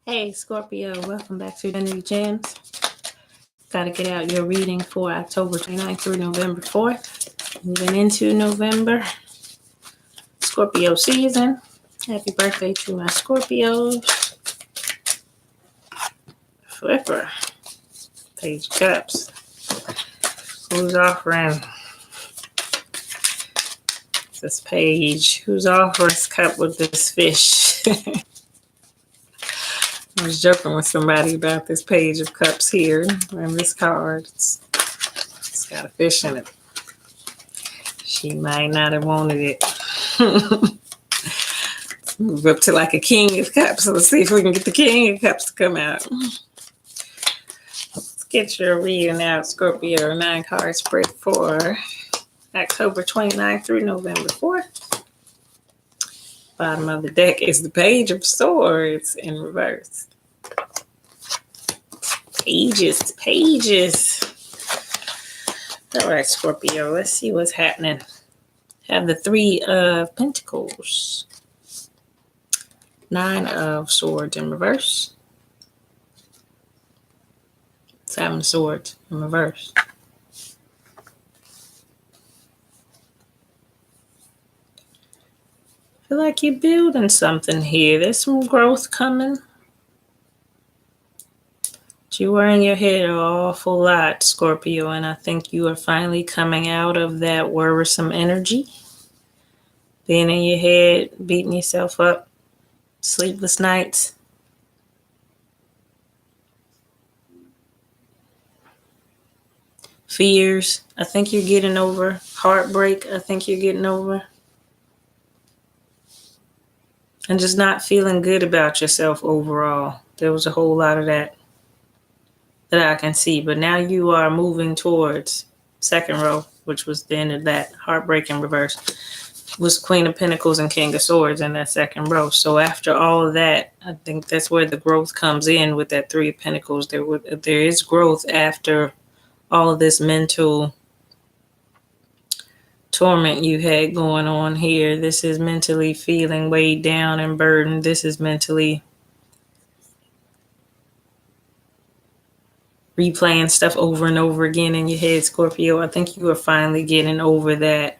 Hey Scorpio, welcome back to the New Gems. Got to get out your reading for October 29th through November 4th. Moving into November, Scorpio season. Happy birthday to my Scorpios. Flipper, Page of Cups. Who's offering this page? Who's offering this cup with this fish? I was joking with somebody about this Page of Cups here and this card. It's got a fish in it. She might not have wanted it. Let's move up to like a King of Cups. Let's see if we can get the King of Cups to come out. Let's get your reading out, Scorpio. 9-card spread for October 29th through November 4th. Bottom of the deck is the Page of Swords in reverse. Pages. All right, Scorpio, let's see what's happening. Have the 3 of Pentacles. 9 of Swords in reverse. 7 of Swords in reverse. I feel like you're building something here. There's some growth coming. You were in your head an awful lot, Scorpio, and I think you are finally coming out of that worrisome energy. Being in your head, beating yourself up, sleepless nights. Fears. I think you're getting over. Heartbreak, I think you're getting over. And just not feeling good about yourself overall. There was a whole lot of that I can see. But now you are moving towards second row, which was the end of that. Heartbreak in reverse was Queen of Pentacles and King of Swords in that second row. So after all of that, I think that's where the growth comes in with that 3 of Pentacles. There is growth after all of this mental torment you had going on here. This is mentally feeling weighed down and burdened. This is mentally replaying stuff over and over again in your head, Scorpio. I think you are finally getting over that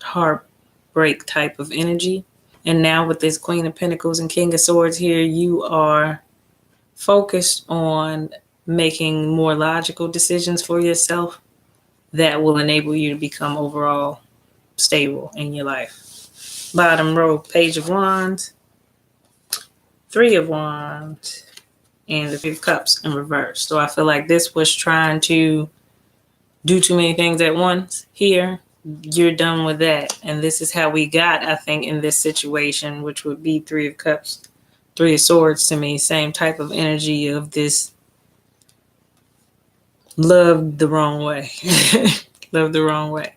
heartbreak type of energy. And now with this Queen of Pentacles and King of Swords here, you are focused on making more logical decisions for yourself that will enable you to become overall stable in your life. Bottom row, Page of Wands, 3 of Wands, and the 3 of Cups in reverse. So I feel like this was trying to do too many things at once. Here, you're done with that. And this is how we got, I think, in this situation, which would be 3 of Cups, 3 of Swords to me. Same type of energy of this loved the wrong way. Loved the wrong way.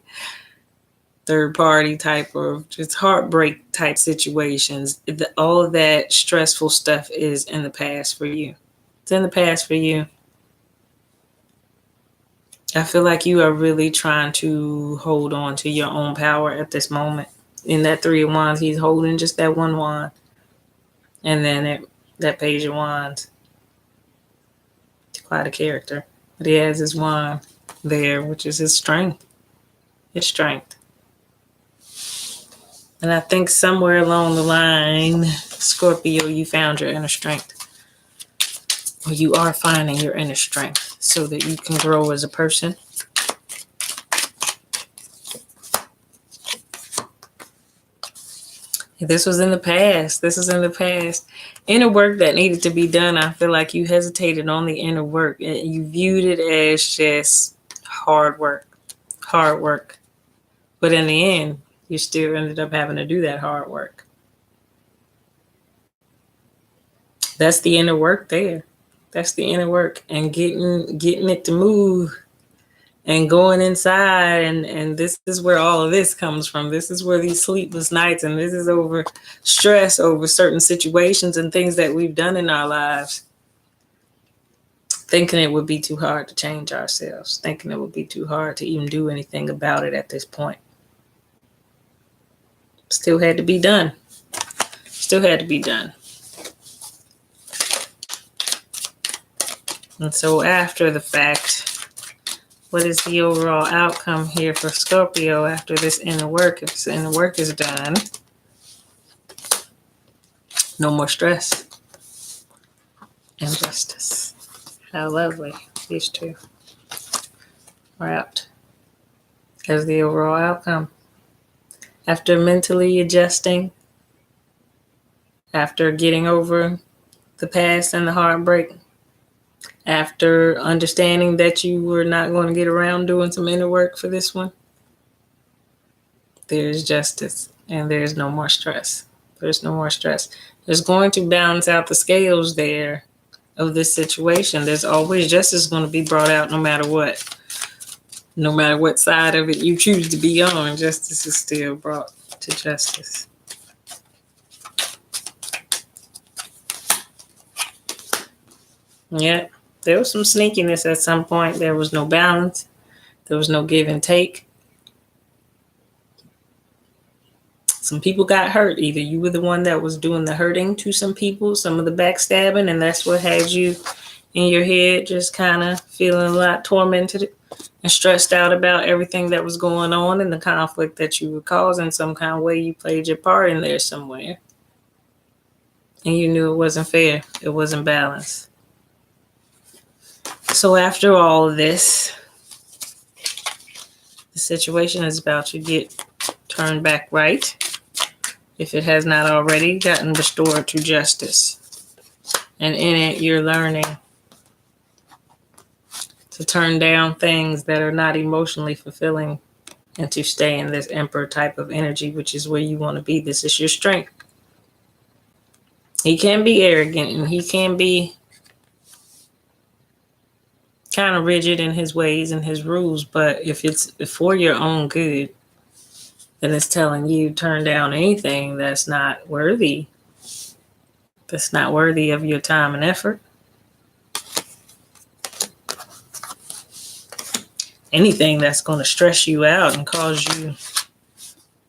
Third party type of just heartbreak type situations. All of that stressful stuff is in the past for you. It's in the past for you. I feel like you are really trying to hold on to your own power at this moment. In that 3 of Wands, he's holding just that 1 wand. And then that Page of Wands. It's quite a character. But he has his wand there, which is his strength. His strength. And I think somewhere along the line, Scorpio, you found your inner strength. Or you are finding your inner strength so that you can grow as a person. This was in the past. This is in the past. Inner work that needed to be done. I feel like you hesitated on the inner work. You viewed it as just hard work. Hard work. But in the end, you still ended up having to do that hard work. That's the inner work there. That's the inner work. And getting it to move and going inside. And this is where all of this comes from. This is where these sleepless nights, and this is over stress over certain situations and things that we've done in our lives. Thinking it would be too hard to change ourselves. Thinking it would be too hard to even do anything about it at this point. Still had to be done. Still had to be done. And so after the fact, what is the overall outcome here for Scorpio after this inner work? If this inner work is done, no more stress and justice. How lovely. These two are out as the overall outcome. After mentally adjusting, after getting over the past and the heartbreak, after understanding that you were not going to get around doing some inner work for this one, there's justice and there's no more stress. There's no more stress. There's going to balance out the scales there of this situation. There's always justice going to be brought out no matter what. No matter what side of it you choose to be on, justice is still brought to justice. Yeah, there was some sneakiness at some point. There was no balance. There was no give and take. Some people got hurt. Either you were the one that was doing the hurting to some people, some of the backstabbing, and that's what had you in your head just kind of feeling a lot tormented and stressed out about everything that was going on and the conflict that you were causing. Some kind of way you played your part in there somewhere. And you knew it wasn't fair. It wasn't balanced. So after all of this, the situation is about to get turned back right, if it has not already gotten restored to justice. And in it, you're learning to turn down things that are not emotionally fulfilling and to stay in this emperor type of energy, which is where you want to be. This is your strength. He can be arrogant and he can be kind of rigid in his ways and his rules, but if it's for your own good, then it's telling you turn down anything that's not worthy of your time and effort. Anything that's going to stress you out and cause you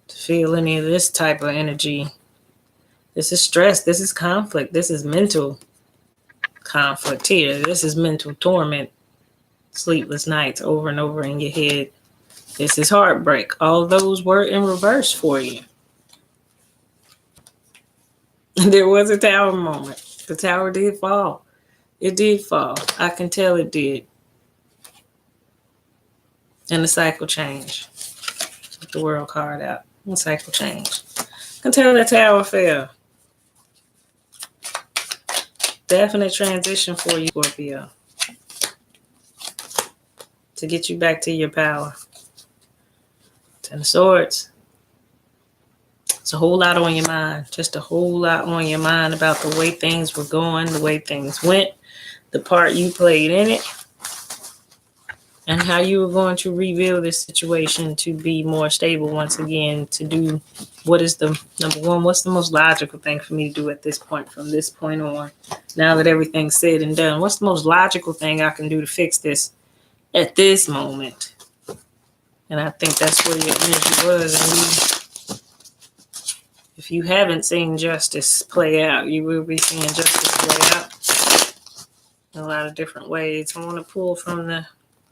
to feel any of this type of energy. This is stress. This is conflict. This is mental conflict here. This is mental torment. Sleepless nights over and over in your head. This is heartbreak. All those were in reverse for you. There was a tower moment. The tower did fall. It did fall. I can tell it did. And the cycle changed. Put the world card out. The cycle changed. I can tell the tower fell. Definite transition for you, Scorpio. To get you back to your power. Ten of Swords. It's a whole lot on your mind. Just a whole lot on your mind about the way things were going, the way things went, the part you played in it, and how you were going to reveal this situation to be more stable once again, to do what is the, number one, what's the most logical thing for me to do at this point, from this point on, now that everything's said and done? What's the most logical thing I can do to fix this at this moment? And I think that's where your energy was. And if you haven't seen justice play out, you will be seeing justice play out in a lot of different ways. I want to pull from the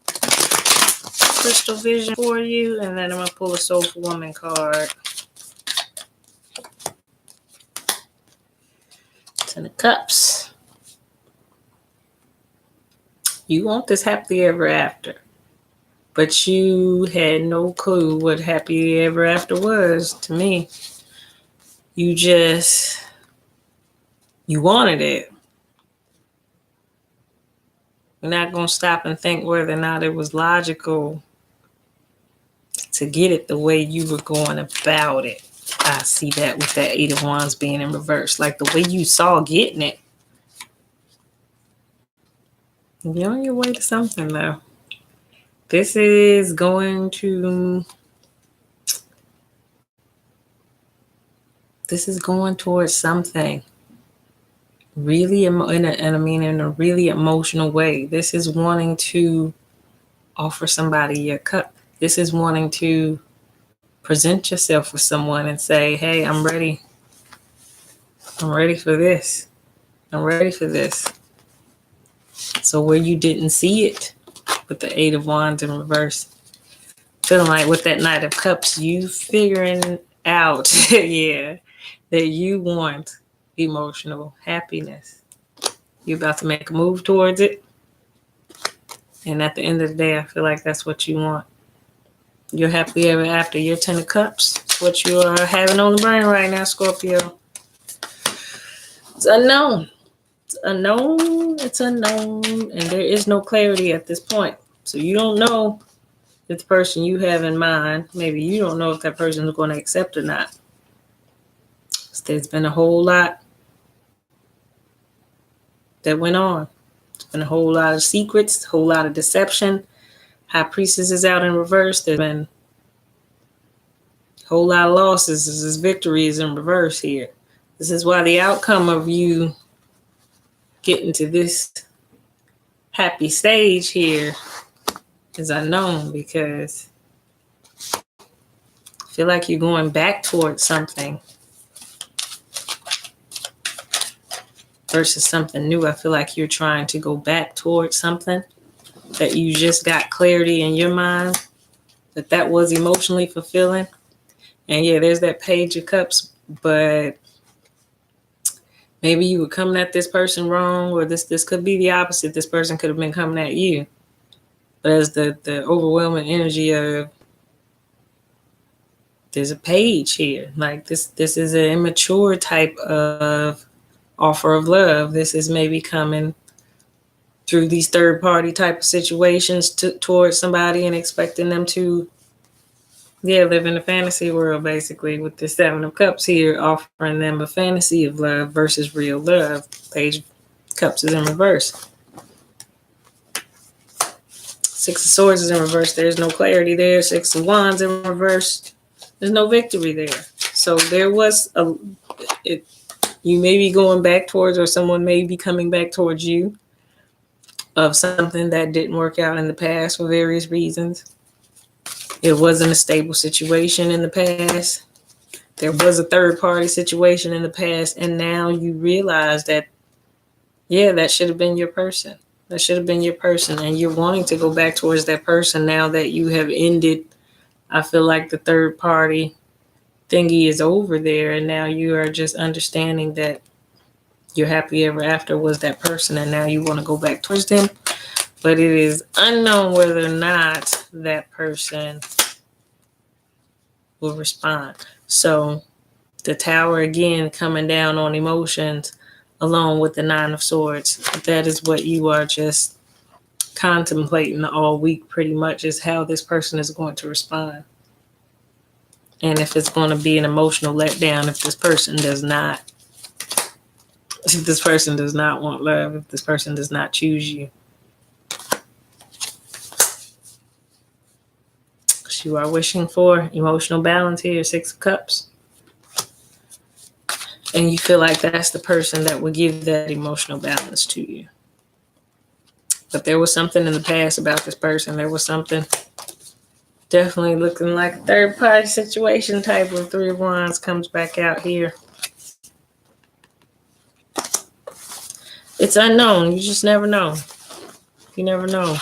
crystal vision for you, and then I'm going to pull a soulful woman card. Ten of Cups. You want this happily ever after. But you had no clue what happy ever after was to me. You wanted it. You're not going to stop and think whether or not it was logical to get it the way you were going about it. I see that with that Eight of Wands being in reverse. Like the way you saw getting it. You're on your way to something, though. This is going towards something really, in a really emotional way. This is wanting to offer somebody your cup. This is wanting to present yourself with someone and say, hey, I'm ready. I'm ready for this. I'm ready for this. So where you didn't see it with the Eight of Wands in reverse, feeling like with that Knight of Cups, you figuring out, yeah, that you want emotional happiness. You're about to make a move towards it. And at the end of the day, I feel like that's what you want. You're happily ever after. Your 10 of Cups. It's what you are having on the brain right now, Scorpio. It's unknown. It's unknown. It's unknown. And there is no clarity at this point. So you don't know if the person you have in mind, maybe you don't know if that person is going to accept or not. So there's been a whole lot that went on. There's been a whole lot of secrets, a whole lot of deception. High Priestess is out in reverse. There's been a whole lot of losses. This victory is in reverse here. This is why the outcome of you getting to this happy stage here is unknown, because I feel like you're going back towards something versus something new. I feel like you're trying to go back towards something that you just got clarity in your mind that was emotionally fulfilling. And yeah, there's that Page of Cups, but maybe you were coming at this person wrong, or this could be the opposite. This person could have been coming at you. But as the overwhelming energy of, there's a page here. Like this is an immature type of offer of love. This is maybe coming through these third party type of situations towards somebody and expecting them to, live in a fantasy world, basically, with the Seven of Cups here, offering them a fantasy of love versus real love. Page of Cups is in reverse. Six of Swords is in reverse. There's no clarity there. Six of Wands in reverse. There's no victory there. So there was you may be going back towards, or someone may be coming back towards you of something that didn't work out in the past for various reasons. It wasn't a stable situation in the past. There was a third party situation in the past. And now you realize that, that should have been your person. That should have been your person. And you're wanting to go back towards that person now that you have ended. I feel like the third party thingy is over there. And now you are just understanding that your happy ever after was that person. And now you want to go back towards them. But it is unknown whether or not that person will respond. So the Tower again coming down on emotions along with the Nine of Swords. That is what you are just contemplating all week, pretty much, is how this person is going to respond. And if it's going to be an emotional letdown, if this person does not want love, if this person does not choose you. You are wishing for emotional balance here, Six of Cups. And you feel like that's the person that will give that emotional balance to you. But there was something in the past about this person. There was something definitely looking like a third party situation type of Three of Wands comes back out here. It's unknown. You just never know. You never know.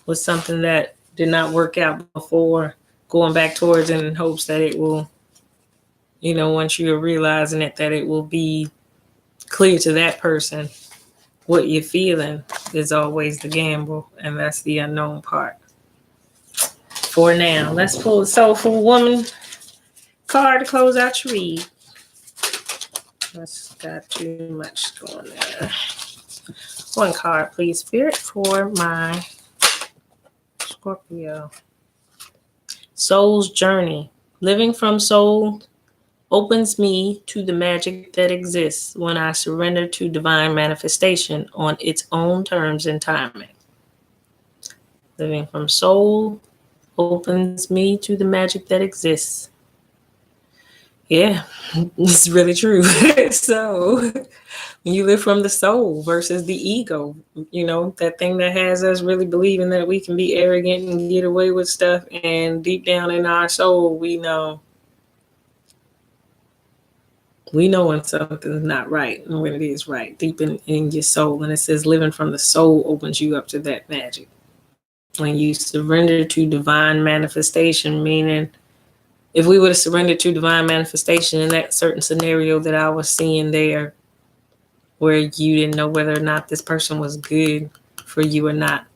With something that did not work out before, going back towards it in hopes that it will, once you're realizing it, that it will be clear to that person what you're feeling is always the gamble, and that's the unknown part. For now, let's pull the Soulful Woman card to close out your read. That's got too much going there. One card, please, Spirit, for my Scorpio. Soul's journey. Living from soul opens me to the magic that exists when I surrender to divine manifestation on its own terms and timing. Living from soul opens me to the magic that exists. Yeah, it's really true. So when you live from the soul versus the ego, that thing that has us really believing that we can be arrogant and get away with stuff. And deep down in our soul, we know We know when something's not right and when it is right, deep in your soul. And it says living from the soul opens you up to that magic. When you surrender to divine manifestation, meaning if we would have surrendered to divine manifestation in that certain scenario that I was seeing there, where you didn't know whether or not this person was good for you or not,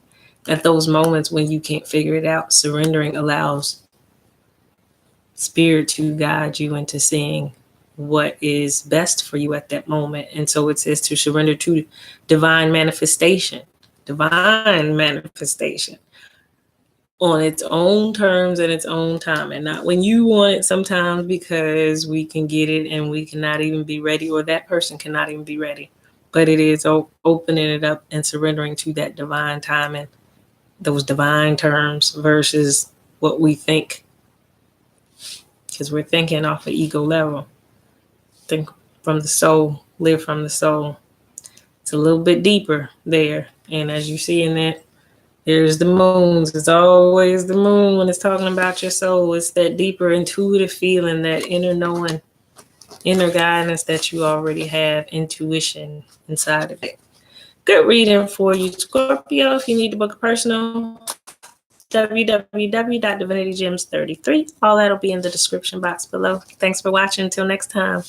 at those moments when you can't figure it out, surrendering allows spirit to guide you into seeing what is best for you at that moment. And so it says to surrender to divine manifestation on its own terms and its own time, and not when you want it sometimes, because we can get it and we cannot even be ready, or that person cannot even be ready. But it is opening it up and surrendering to that divine time and those divine terms versus what we think, because we're thinking off an ego level. Think from the soul, live from the soul. It's a little bit deeper there. And as you see in that, there's the moons. It's always the moon when it's talking about your soul. It's that deeper intuitive feeling, that inner knowing, inner guidance that you already have, intuition inside of it. Good reading for you, Scorpio. If you need to book a personal, www.divinitygems33. All that'll be in the description box below. Thanks for watching. Until next time.